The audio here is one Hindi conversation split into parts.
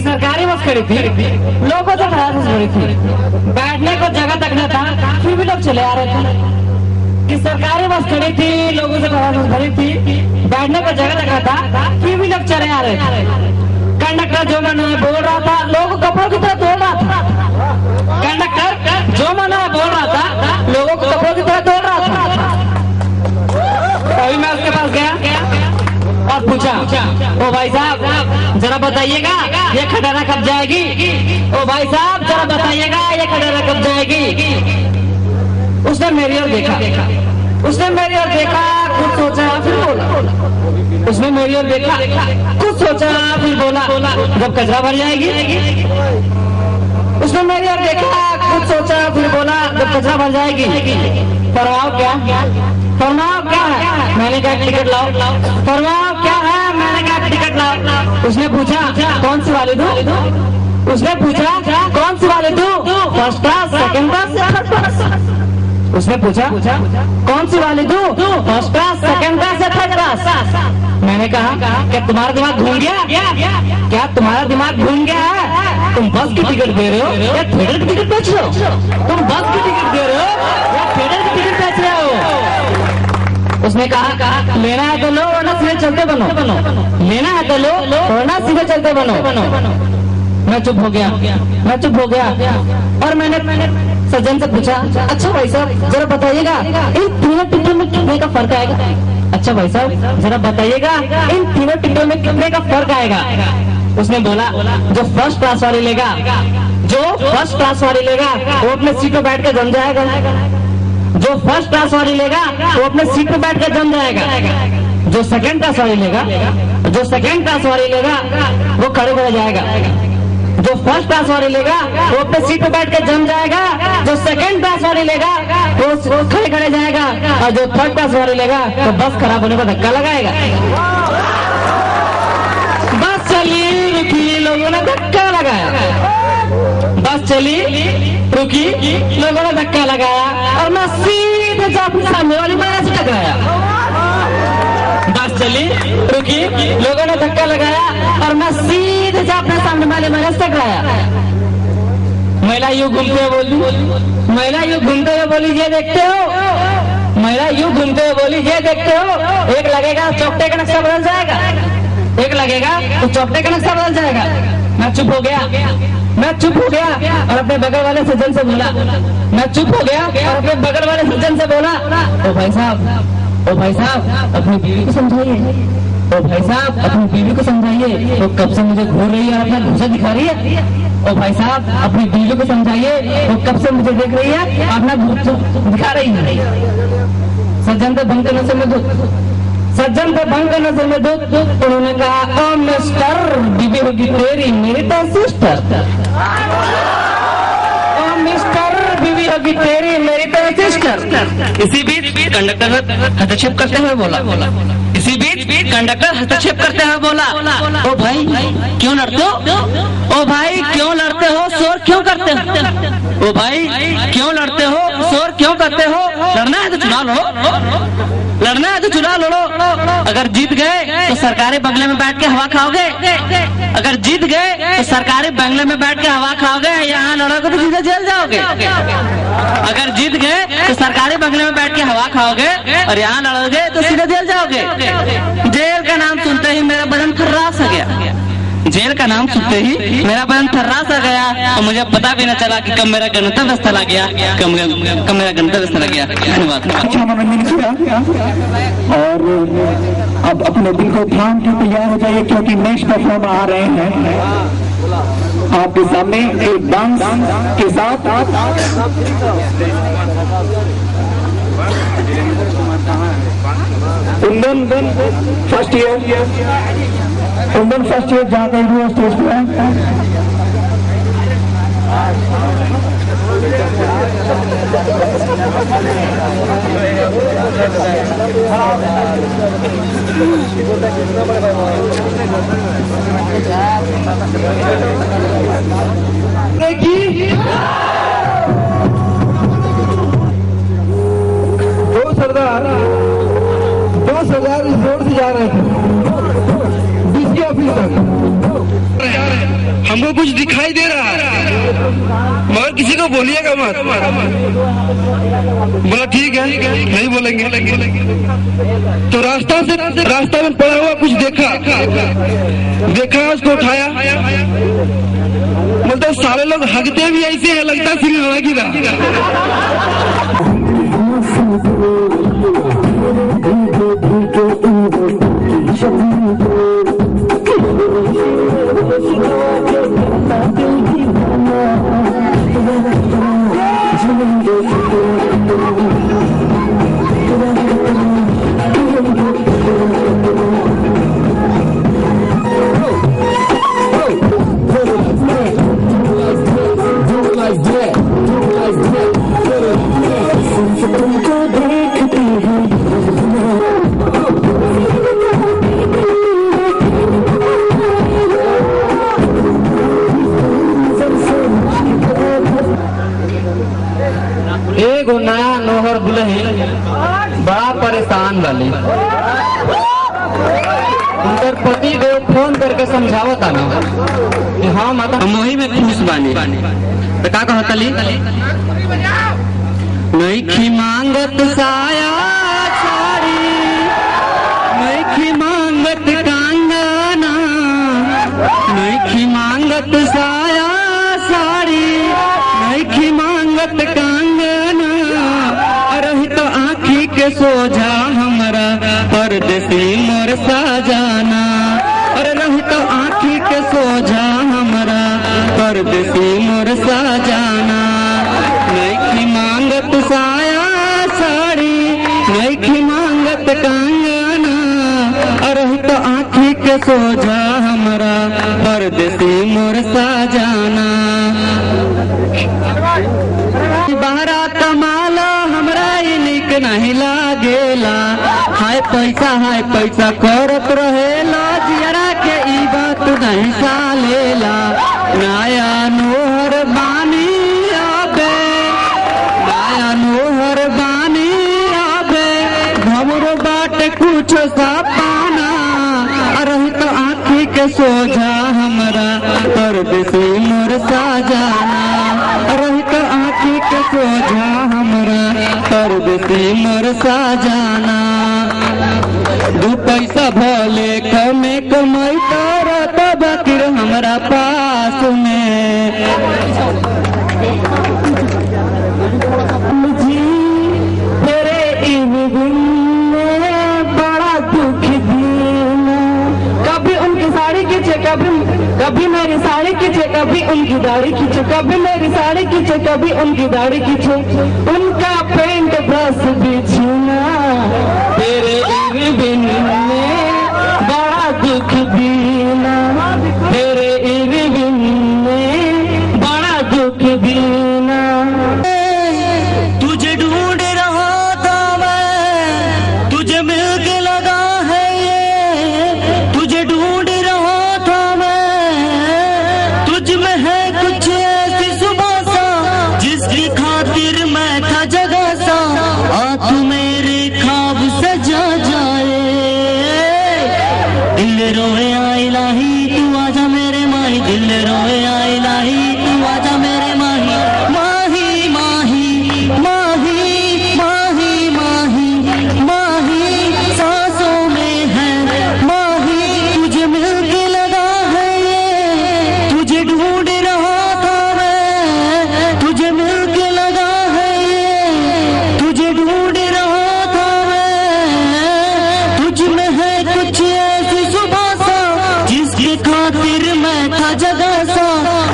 सरकारी बस खड़ी थी, लोगों से हरास हो रही थी, बैठने को जगह तक न था, फिर भी लोग चले आ रहे थे। कि सरकारी बस खड़ी थी, लोगों से हरास खड़ी थी, बैठने को जगह तक न था, फिर भी लोग चले आ रहे थे। कंडक्टर जो मना बोल रहा था, लोगों को कपड़ों की तरह तोड़ रहा था। कंडक्टर जो मना बोल रहा था, लोगों को कपड़ों की तरह तोड़ रहा था। अभी मैं उसके पास गया और पूछा, ओ भाई साहब जरा बताइएगा ये खटारा कब जाएगी? ओ भाई साहब जरा बताइएगा ये खटारा कब जाएगी? उसने मेरी ओर देखा, उसने मेरी ओर देखा, कुछ सोचा फिर बोला। उसने मेरी ओर देखा, कुछ सोचा फिर बोला, जब कचरा भर जाएगी। उसने मेरी ओर देखा, कुछ सोचा फिर बोला, जब कचरा भर जाएगी। फरमाओ क्या? फरमाओ क्या है? मैंने कहा टिकट लाओ। फरमाओ क्या है? मैंने कहा टिकट लाओ। उसने पूछा कौन सी वाली दूं? उसने पूछा कौन सी वाली दूं? फर्स्ट क्लास, सेकंड क्लास या थर्ड क्लास? उसने पूछा कौन सी वाली दूं? फर्स्ट क्लास, सेकंड क्लास या थर्ड क्लास? मैंने कहा क्या तुम्हारा दिमाग घूम गया? क्या तुम्हारा दिमाग घूम गया है? तुम बस की टिकट दे रहे हो या थिएटर की टिकट बेच रहे हो? तुम बस की टिकट दे रहे हो या थिएटर की टिकट बेच रहे हो? उसने कहा लेना है तो लो वरना सीधे चलते बनो, लेना है तो लो वरना सीधे चलते बनो। मैं चुप हो गया और मैंने सज्जन से पूछा, अच्छा भाई साहब जरा बताइएगा इन तीनों टिकटों में कितने का फर्क आएगा? अच्छा भाई साहब जरा बताइएगा इन तीनों टिकटों में कितने का फर्क आएगा? उसने बोला जो फर्स्ट क्लास वाली लेगा, वो अपने सीट पे बैठ कर जम जाएगा। जो फर्स्ट क्लास वाली लेगा वो अपने सीट पे बैठ कर जम जाएगा। जो सेकंड क्लास वाली लेगा वो खड़े खड़े जाएगा। जो फर्स्ट क्लास वाली लेगा वो अपने सीट पे बैठ कर जम जाएगा। जो सेकंड क्लास वाली लेगा वो खड़े खड़े जाएगा। और जो थर्ड क्लास वाली लेगा तो बस खराब होने का धक्का लगाएगा। बस चली रुकी, लोगों ने धक्का लगाया। बस चली रुकी, लोगों ने धक्का लगाया और मैं सीधे जाकर सामने वाली महिला से टकराया। चली, रुकी, लोगों ने धक्का लगाया और मैं सीधे से अपने सामने वाले महिला से टकराया। महिला यूं घूमते हुए बोली, महिला यूं घूमते हुए बोली, ये देखते हो? महिला यूं घूमते हुए बोली, ये देखते हो? एक लगेगा चौकटे का नक्शा बदल जाएगा, एक लगेगा तो चौकटे का नक्शा बदल जाएगा। मैं चुप हो गया, मैं चुप हो गया और अपने बगल वाले सज्जन से बोला, मैं चुप हो गया और अपने बगल वाले सज्जन से बोला, ओ भाई साहब, ओ भाई साहब, अपनी बीवी को समझाइए, ओ भाई साहब, अपनी बीवी को समझाइए, वो कब से मुझे घूर रही है और अपना घूसा दिखा रही है। ओ भाई साहब, अपनी बीवी को समझाइए, वो कब से मुझे देख रही है और अपना घूसा दिखा रही है। सज्जन थे भंग के नजर में दूध, सज्जन थे भंग के नजर में दूध। उन्होंने कहा, ओ मिस्टर, बीवी होगी तेरी, मेरी तो सिस्टर। ओ मिस्टर, बीवी होगी तेरी, मेरी तो सिस्टर। इसी बीच कंडक्टर हस्तक्षेप करते हुए बोला, इसी बीच कंडक्टर हस्तक्षेप करते हुए बोला, ओ भाई क्यों लड़ते हो? ओ भाई क्यों लड़ते हो? शोर क्यों करते हो? ओ भाई क्यों लड़ते हो? शोर क्यों करते हो? लड़ना है तो चुनाव लड़ो, लड़ना है तो चुनाव लड़ो। अगर जीत गए तो सरकारी बंगले में बैठ के हवा खाओगे, अगर जीत गए तो सरकारी बंगले में बैठ के हवा खाओगे, यहाँ लड़ोगे तो सीधे जेल जाओगे। अगर जीत गए तो सरकारी बंगले में बैठ के हवा खाओगे और यहाँ लड़ोगे तो सीधे जेल जाओगे। जेल का नाम सुनते ही मेरा बदन थर्रास हो गया, जेल का नाम सुनते ही मेरा बदन थर्रास आ गया और मुझे पता भी न चला कि कब मेरा गंतव्य स्थल आ गया, कब मेरा गंतव्य स्थल आ गया। धन्यवाद। अच्छा मनोरंजन किया और अब अपने दिल को थाम के तैयार हो जाइए क्योंकि नेक्स्ट परफॉर्म आ रहे हैं आपके सामने एक डांस के साथ। Kundan first year, Kundan first year जहाँ कहीं भी स्टेज पे है। दो सरदार इस रोड से जा रहे थे डीसी ऑफिस तक। हमको कुछ दिखाई दे रहा है मगर किसी को बोलिएगा मत। बोला ठीक है, नहीं बोलेंगे। तो रास्ता में पड़ा हुआ कुछ देखा, उसको उठाया। बोलते सारे लोग हगते भी ऐसे है, लगता सिर गिरा। एगो नया नोहर दुल्हन बड़ा परेशान वाली, उनकर पति देव फोन करके समझावता ना कि हाँ माता मोही में खुश बानी। तो का कहतली, नईखी मांगत साया साड़ी, नईखी मांगत कंगना, नईखी मांगत साया साड़ी, नईखी मांगत कंगना, रही तो आँखी के सोझा हमरा परदेसी मोर साजाना, अरे रही तो आँखी के सोझा हमरा परदेसी मोर साजाना। नईखी मांगत साया साड़ी, नईखी मांगत कंगना, रही तो आँखी के सोझा हमरा परदेसी मोर साजाना। बहरा कमाला हमरा निक नहीं लागेला, हाय पैसा करत रहेला, जियरा के ई बात नहीं सालेला। नया नोहर बानी आबे, नया नोहर बानी आबे, हमरो बाट कुछ सा पाना के सोझा हमरा परदेसी मोर साजाना, रहित आँखी के सोझा हमरा परदेसी मोर साजाना। दू पैसा भले कमे कमाई करत बकिर हमरा पास में। तेरे इन दिन में बड़ा दुख दिन, कभी उनकी साड़ी खींचे कभी मेरी साड़ी खींचे, कभी उनकी दाढ़ी खींचे, कभी मेरी साड़ी खींचे, कभी उनकी दाढ़ी खींचे, उनका पेंट ब्रश बिछना। तेरे इन दिन में बड़ा दुख दीना, तेरे इन दिन में बड़ा दुख दीना। तुझे ढूंढ रहा था मैं, तुझे मिल के लगा है ये, तुझे ढूंढ रहा था मैं, तुझ में है कुछ ऐसी सुबह सा जिसकी खातिर मैं था जगह सा। आ तू मेरे ख्वाब सजा जाए, दिल रोए आए इलाही तू आजा मेरे माही, दिल रोए आए इलाही तू आजा मेरे माही। माही माही माही माही माही माही सांसों में है माही, तुझे मिल के लगा है ये, तुझे ढूंढ रहा था मैं, तुझे मिल के लगा है ये, तुझे ढूंढ रहा था मैं, तुझ में है कुछ ऐसी सुबह सा जिसकी खातिर मैं था जगह सा।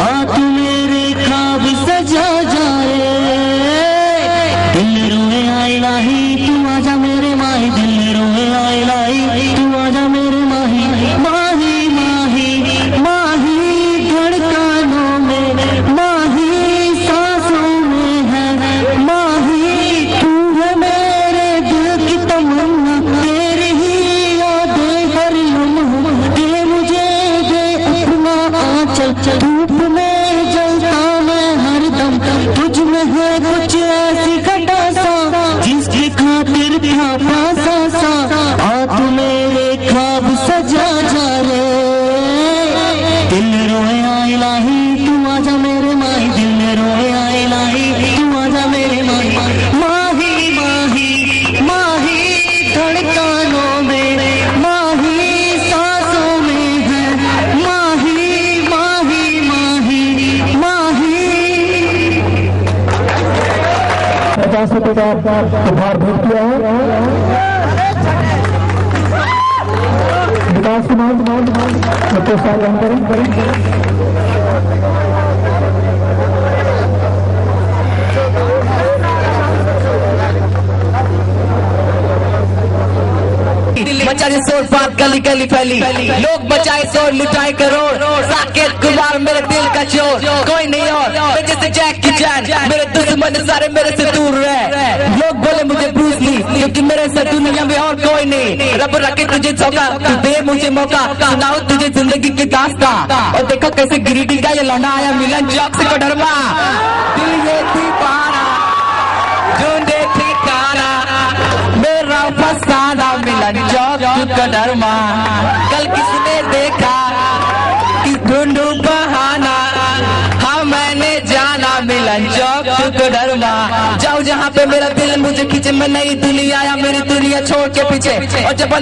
आ तू मेरे ख्वाब सजा जाए, दिल रोए आए इलाही तू आजा मेरे माही, दिल रोए आए इलाही तू आजा मेरे माही। माही माही माही धड़कनों में माही, सांसों में है माही, तू है मेरे दिल की तमन्ना, तेरी ही यादें हर लम्हा, दे मुझे दे अपना आंचल, धूप में जलता मैं हरदम, तुझ में है कुछ ऐसी घटा सा जिसकी खातिर था पासा सा। आ तू मेरे ख्वाब सजा जा रे, दिल रोए आए इलाही तू आजा मेरे माही, दिल रोए आए इलाही तू आजा मेरे माही। माही माही माही धड़कनों में माही, सांसों में है माही, माही माही माही। 50 रुपए का उपहार भेंट किया है विकास कुमार, पुरस्कार ग्रहण करें। बचाए शोर बात गली गली फैली, लोग बचाए शोर लुटाए करोड़, साकेत कुमार मेरे दिल का चोर, कोई नहीं और मैं जैसे जैक की चैन, मेरे दुश्मन सारे मेरे से दूर रहे। लोग बोले मुझे ब्रूस ली क्योंकि मेरे से दुनिया में और कोई नहीं, रब रखे तुझे चौका, तू दे मुझे मौका, सुनाओ तुझे जिंदगी की दास्तां। और देखो कैसे गिरिडीह का ये लौंडा आया मिलन चौक से कोडरमा, दिल ये दीवाना ढूंढे ठिकाना, मेरा फसाना मिलन चौक कोडरमा। कल किसने देखा कि ढूंढू बहाना, हाँ मैंने जाना मिलन चौक कोडरमा। जाऊँ जहाँ पे मेरा दिल मुझे खींचे, मैं नई दुनिया आया मेरी दुनिया छोड़ के पीछे, और जब